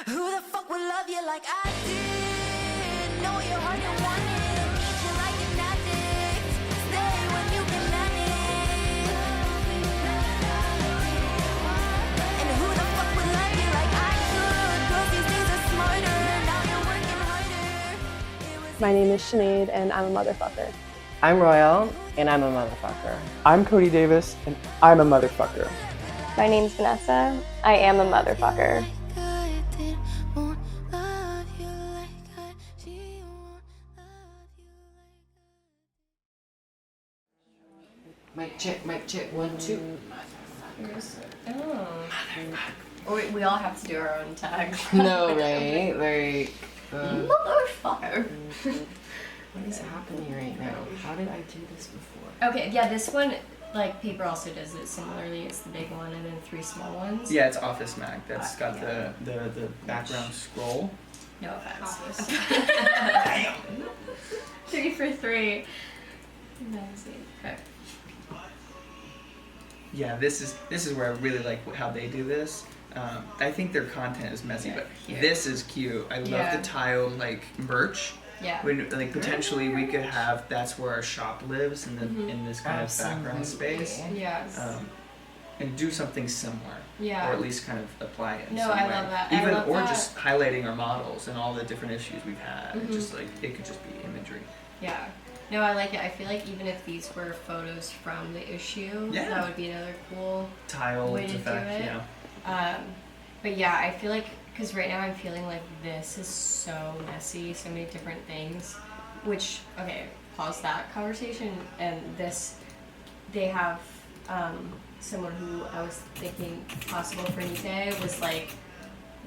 Who the fuck would love you like I did? Know your heart and want it. Need you like an addict. Stay when you can land it. And who the fuck would love you like I could? Girls these days are smarter. Now you're working harder. My name is Sinead, and I'm a motherfucker. I'm Royal, and I'm a motherfucker. I'm Cody Davis, and I'm a motherfucker. My name's Vanessa. I am a motherfucker. Mic check, 1, 2. Oh. Or we all have to do our own tags. No, right? Like, Motherfucker. what is happening right now? How did I do this before? Okay, yeah, this one, like, Paper also does it similarly. It's the big one and then 3 small ones. Yeah, it's Office Mac. That's got yeah. the background scroll. No offense. 3 for 3. Magazine. Okay. Yeah, this is where I really like how they do this. I think their content is messy, Yeah, but cute. this is cute. I love Yeah. the tile like merch. Yeah. When like potentially we could have that's where our shop lives in the in this kind of background Absolutely. space. Yes. And do something similar. Yeah. Or at least kind of apply it in No, some I way. love that. I Even love or that. just highlighting our models and all the different issues we've had. Just like it could just be imagery. Yeah. No, I like it. I feel like even if these were photos from the issue, Yeah. that would be another cool Tile way to do effect, it. yeah. But yeah, I feel like, because right now I'm feeling like this is so messy, so many different things, which, okay, pause that conversation, and this, they have someone who I was thinking possible for Nite was like,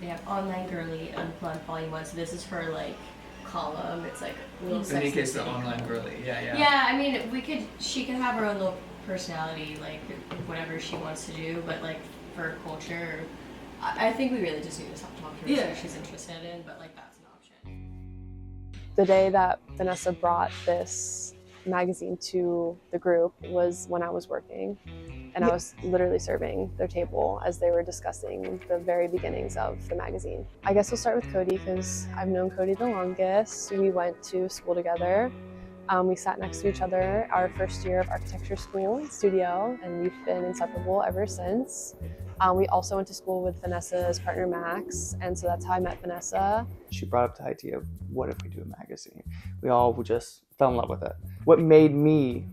they have Online Girly Unplugged Volume 1, so this is her like column, it's like a little In Sex any and case, the City online column. girly, yeah. Yeah, I mean, she could have her own little personality, like whatever she wants to do, but like for culture, I think we really just need to talk to her, see what she's interested in, but like that's an option. The day that Vanessa brought this magazine to the group was when I was working, and I was literally serving their table as they were discussing the very beginnings of the magazine. I guess we'll start with Cody because I've known Cody the longest. We went to school together. We sat next to each other our first year of architecture school and studio, and we've been inseparable ever since. We also went to school with Vanessa's partner Max, and so that's how I met Vanessa. She brought up the idea of what if we do a magazine? We all just fell in love with it. What made me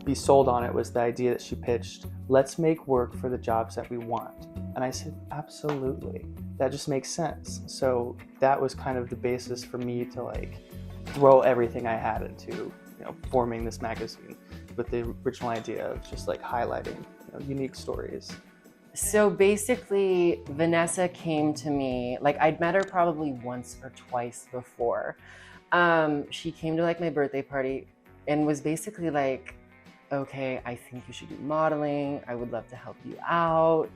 be sold on it was the idea that she pitched, let's make work for the jobs that we want. And I said, absolutely. That just makes sense. So that was kind of the basis for me to like throw everything I had into forming this magazine with the original idea of just like highlighting unique stories. So basically, Vanessa came to me, like I'd met her probably once or twice before. She came to like my birthday party and was basically like, okay, I think you should do modeling. I would love to help you out.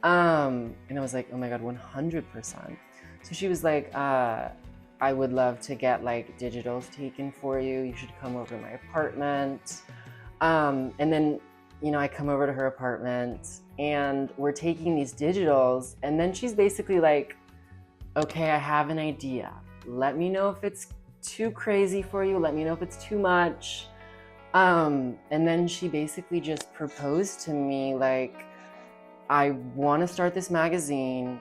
And I was like, oh my God, 100%. So she was like, I would love to get like digitals taken for you. You should come over to my apartment. And then, I come over to her apartment and we're taking these digitals, and then she's basically like, okay, I have an idea. Let me know if it's too crazy for you. Let me know if it's too much. And then she basically just proposed to me like, I want to start this magazine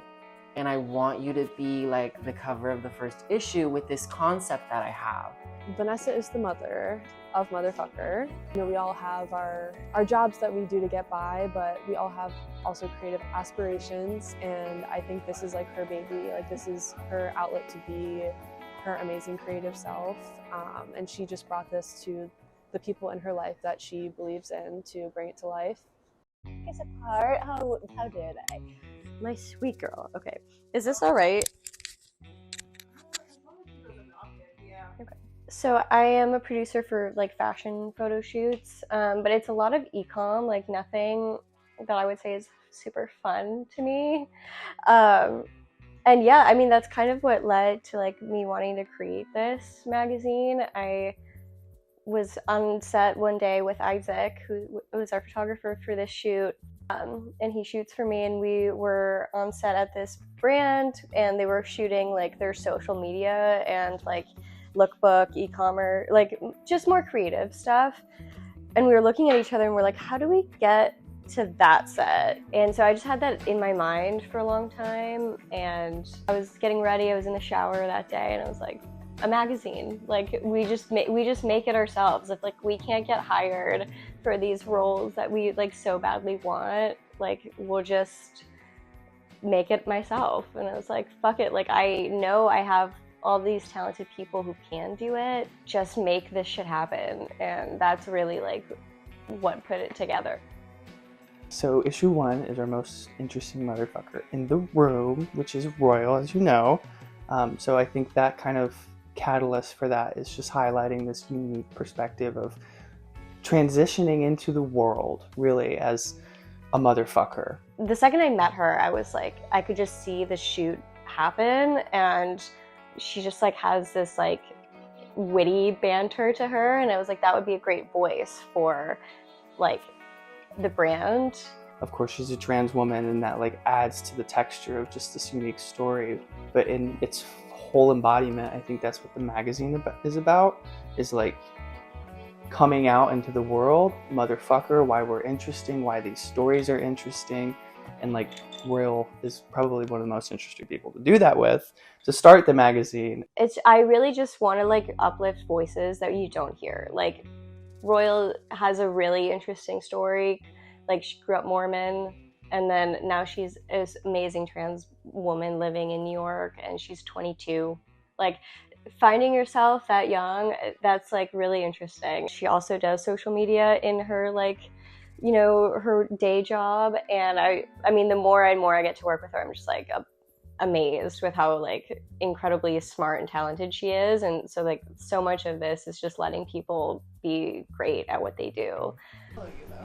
and I want you to be like the cover of the first issue with this concept that I have. Vanessa is the mother of Motherfucker. We all have our jobs that we do to get by, but we all have also creative aspirations, and I think this is like her baby. Like this is her outlet to be her amazing creative self, and she just brought this to the people in her life that she believes in to bring it to life. Guys apart, how did I? My sweet girl. Okay, is this all right? Okay. So I am a producer for like fashion photo shoots, but it's a lot of e-com, like nothing that I would say is super fun to me. And yeah, I mean, that's kind of what led to like me wanting to create this magazine. I was on set one day with Isaac, who was our photographer for this shoot. And he shoots for me, and we were on set at this brand, and they were shooting like their social media and like lookbook, e-commerce, like just more creative stuff. And we were looking at each other and we're like, how do we get to that set? And so I just had that in my mind for a long time, and I was getting ready, I was in the shower that day, and I was like, a magazine, like we just make it ourselves. If like we can't get hired for these roles that we like so badly want, like we'll just make it myself. And I was like, fuck it, like I know I have all these talented people who can do it, just make this shit happen. And that's really like what put it together. So issue 1 is our most interesting motherfucker in the room, which is Royal, as you know. So I think that kind of catalyst for that is just highlighting this unique perspective of transitioning into the world really as a motherfucker. The second I met her, I was like, I could just see the shoot happen, and she just like has this like witty banter to her, and I was like, that would be a great voice for like the brand. Of course, she's a trans woman, and that like adds to the texture of just this unique story. But in its whole embodiment, I think that's what the magazine is about, is like coming out into the world, motherfucker, why we're interesting, why these stories are interesting. And like Royal is probably one of the most interesting people to do that with, to start the magazine. I really just want to like uplift voices that you don't hear. Like Royal has a really interesting story. Like she grew up Mormon, and then now she's this amazing trans woman living in New York, and she's 22. Like finding yourself that young, that's like really interesting. She also does social media in her like, you know, her day job. And I mean, the more and more I get to work with her, I'm just like amazed with how like incredibly smart and talented she is. And so like so much of this is just letting people be great at what they do.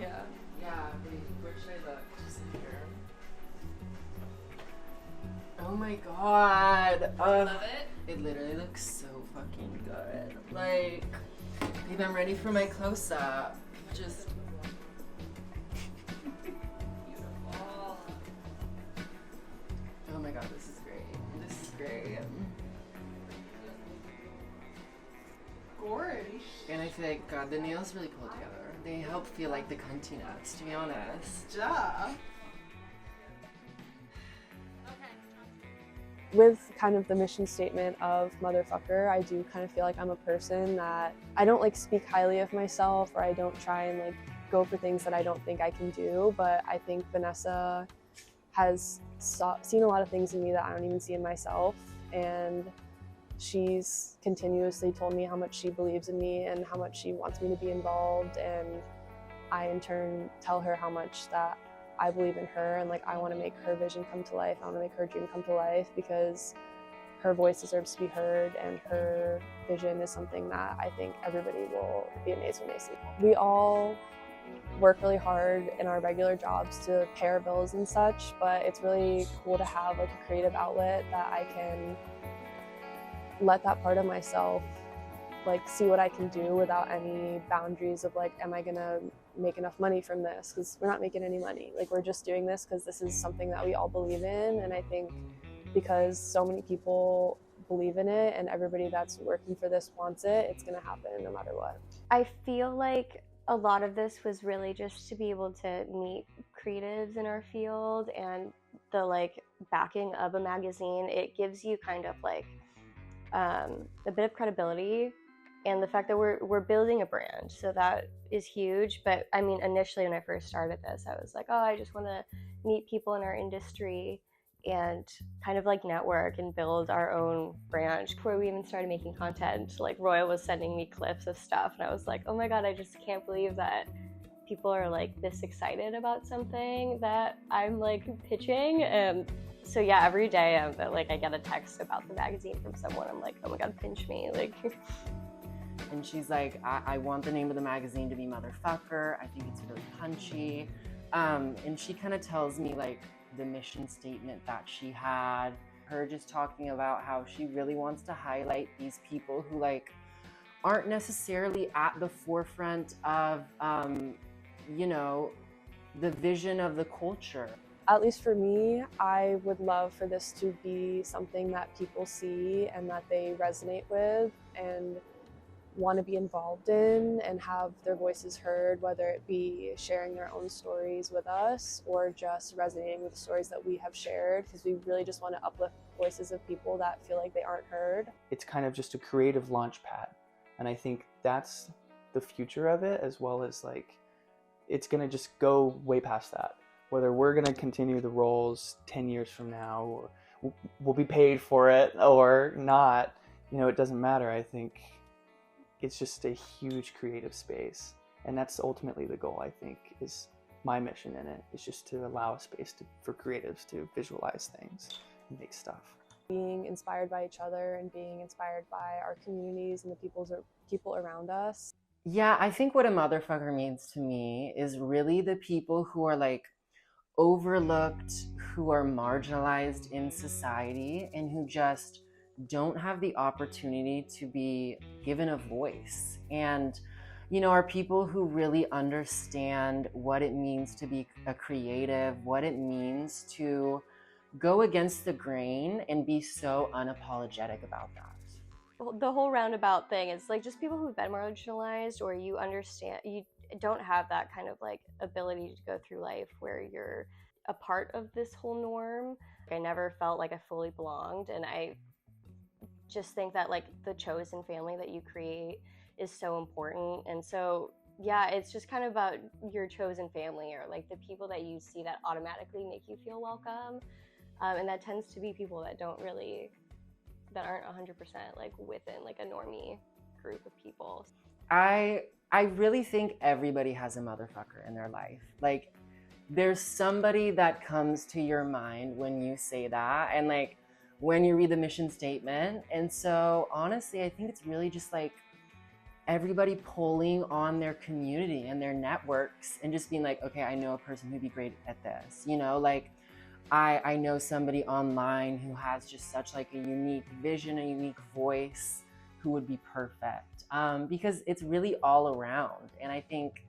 Yeah. Where should I look? Just here. Oh my god. Love it. It literally looks so fucking good. Like, babe, I'm ready for my close-up. Just beautiful. Oh my god, this is great. This is great. Gorge. And I feel like, God, the nails really pull together. They help feel like the cunty nuts, to be honest. Duh. With kind of the mission statement of motherfucker, I do kind of feel like I'm a person that I don't like speak highly of myself, or I don't try and like go for things that I don't think I can do. But I think Vanessa has seen a lot of things in me that I don't even see in myself, and she's continuously told me how much she believes in me and how much she wants me to be involved, and I in turn tell her how much that I believe in her, and like I want to make her vision come to life. I want to make her dream come to life, because her voice deserves to be heard, and her vision is something that I think everybody will be amazed when they see. We all work really hard in our regular jobs to pay our bills and such, but it's really cool to have like a creative outlet that I can let that part of myself like see what I can do without any boundaries of like, am I gonna make enough money from this? Because we're not making any money. Like, we're just doing this because this is something that we all believe in. And I think because so many people believe in it and everybody that's working for this wants it, it's gonna happen no matter what. I feel like a lot of this was really just to be able to meet creatives in our field, and the like backing of a magazine, it gives you kind of like a bit of credibility, and the fact that we're building a brand, so that is huge. But I mean, initially when I first started this, I was like, oh, I just want to meet people in our industry and kind of like network and build our own brand. Before we even started making content, like Royal was sending me clips of stuff, and I was like, oh my god, I just can't believe that people are like this excited about something that I'm like pitching. And so yeah, every day like I get a text about the magazine from someone, I'm like, oh my god, pinch me, like. And she's like, I want the name of the magazine to be Motherfucker. I think it's really punchy. And she kind of tells me like the mission statement that she had. Her just talking about how she really wants to highlight these people who like aren't necessarily at the forefront of, you know, the vision of the culture. At least for me, I would love for this to be something that people see and that they resonate with and want to be involved in and have their voices heard, whether it be sharing their own stories with us or just resonating with the stories that we have shared, because we really just want to uplift voices of people that feel like they aren't heard. It's kind of just a creative launch pad, and I think that's the future of it, as well as like it's going to just go way past that. Whether we're going to continue the roles 10 years from now, or we'll be paid for it or not, you know, it doesn't matter. I think it's just a huge creative space, and that's ultimately the goal. I think is my mission in it, is just to allow a space for creatives to visualize things and make stuff. Being inspired by each other and being inspired by our communities and the people around us. Yeah, I think what a motherfucker means to me is really the people who are like overlooked, who are marginalized in society, and who just don't have the opportunity to be given a voice. And, you know, are people who really understand what it means to be a creative, what it means to go against the grain and be so unapologetic about that. The whole roundabout thing is like just people who've been marginalized, or you understand, you don't have that kind of like ability to go through life where you're a part of this whole norm. I never felt like I fully belonged, and I just think that like the chosen family that you create is so important. And so yeah, it's just kind of about your chosen family, or like the people that you see that automatically make you feel welcome, and that tends to be people that aren't 100% like within like a normie group of people. I really think everybody has a motherfucker in their life. Like, there's somebody that comes to your mind when you say that, and like when you read the mission statement. And so honestly, I think it's really just like everybody pulling on their community and their networks and just being like, okay, I know a person who'd be great at this, you know, like I know somebody online who has just such like a unique vision, a unique voice, who would be perfect, because it's really all around. And I think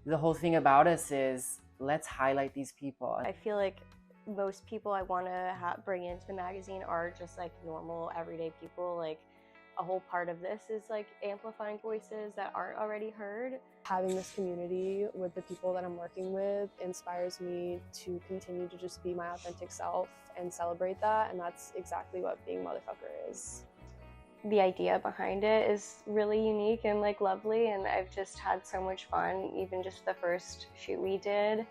the whole thing about us is let's highlight these people. I feel like most people I want to bring into the magazine are just like normal everyday people. Like a whole part of this is like amplifying voices that aren't already heard. Having this community with the people that I'm working with inspires me to continue to just be my authentic self and celebrate that, and that's exactly what being Motherfucker is. The idea behind it is really unique and like lovely, and I've just had so much fun. Even just the first shoot we did,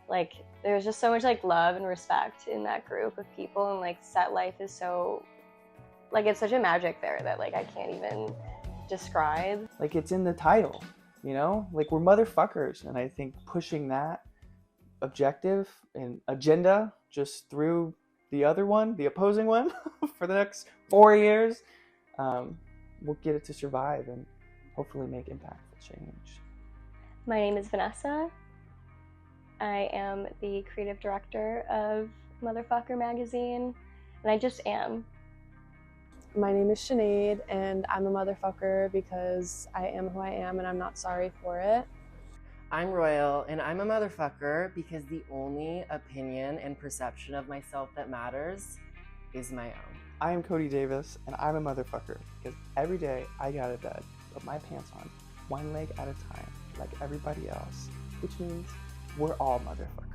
like there's just so much like love and respect in that group of people, and like set life is so like it's such a magic there that like I can't even describe. Like it's in the title, you know, like we're motherfuckers, and I think pushing that objective and agenda just through the other one, the opposing one, for the next 4 years, we'll get it to survive and hopefully make impactful change. My name is Vanessa. I am the creative director of Motherfucker magazine, and I just am. My name is Sinead, and I'm a motherfucker because I am who I am and I'm not sorry for it. I'm Royal, and I'm a motherfucker because the only opinion and perception of myself that matters is my own. I am Cody Davis, and I'm a motherfucker because every day I get out of bed, put my pants on, one leg at a time, like everybody else, which means we're all motherfuckers.